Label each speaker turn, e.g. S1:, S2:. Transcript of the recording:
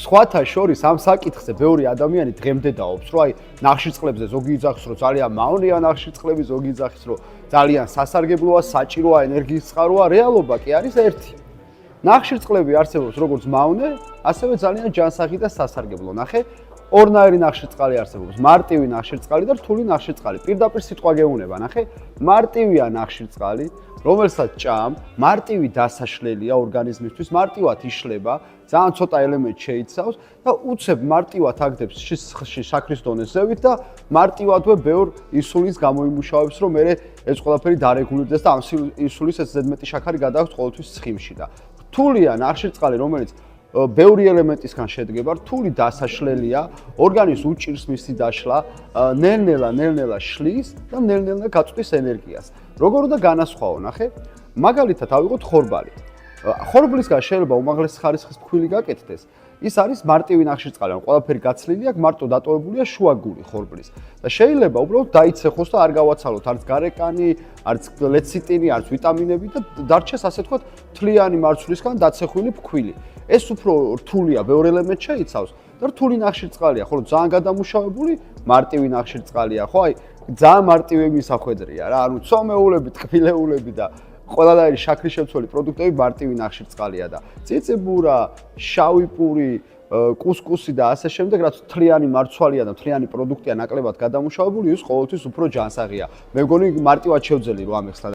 S1: სხვათა შორის ამ საკითხზე ბევრი ადამიანი დღემდე დაობს, რომ აი ნახშირწყლებზე ზოგი იძახის, რომ ძალიან მავნეა ნახშირწყლები, ზოგი იძახის, რომ ძალიან სასარგებლოა, საჭიროა, ენერგიის წყაროა, რეალობა კი არის ერთი. ნახშირწყლები არსებობს როგორც მავნე, ასევე ძალიან ჯანსაღი და სასარგებლო. ნახე, ორნაირი ნახშირწყალი არსებობს, მარტივი ნახშირწყალი და რთული ნახშირწყალი. პირდაპირ სიტყვა გეუნება, ნახე, მარტივია ნახშირწყალი, რომელსაც ჭამ, მარტივი დასაშლელია ორგანიზმისთვის, მარტივად იშლება, ძალიან ცოტა ელემენტ შეიცავს და უცებ მარტივად აგდებს სისხლში შაქრის დონეს ზევით და მარტივადვე ბევრ ინსულინს გამოიმუშავებს, რომ მე ეს ყველაფერი დარეგულირდეს და ამ ინსულინის ეს ზედმეტი შაქარი გადააქვს ყოველთვის ცხიმში და რთულია ნახშირწყალი, რომელიც ბევრი ელემენტისგან შედგება, რთული დასაშლელია, ორგანიზმს უჭირს მისი დაშლა, ნელ-ნელა შლის და ნელ-ნელა გაწვდის ენერგიას. როგორ უნდა განასხვაო, ნახე? მაგალითად, ავიღოთ ხორბალი. ხორბლისგან შეიძლება უმაღლესი ხარისხის ფქვილი გაკეთდეს. ის არის მარტივი ნახშირწყალი, ან ყველაფერი გაცლილი აქვს, მარტო დატოვებულია შუაგული ხორბლის. და შეიძლება უბრალოდ დაიცეხოს და არ გავაცალოთ არც გარეკანი, არც ლეციტინი, არც ვიტამინები და დარჩეს ასე თქვა თლიანი მარცვლისგან დაცეხვილი ფქვილი. ეს უფრო რთულია, ბევრ ელემენტს შეიცავს და რთული ნახშირწყალია, ხოლო ძალიან გადამუშავებული მარტივი ნახშირწყალია, ხო? აი, ძალიან მარტივი მისახვედრია რა, ანუ ცომეულები, ტკბილეულები და ყველანაირი შაქრის შემცველი პროდუქტები მარტივი ნახშირწყალია და წიწიბურა, შავი პური, კუსკუსი და ასე შემდეგ, რაც თლიანი მარცვალია და თლიანი პროდუქტია ნაკლებად გადამუშავებული, ის ყოველთვის უფრო ჯანსაღია. მე მგონი მარტივად შევძელი რომ ამეხსნა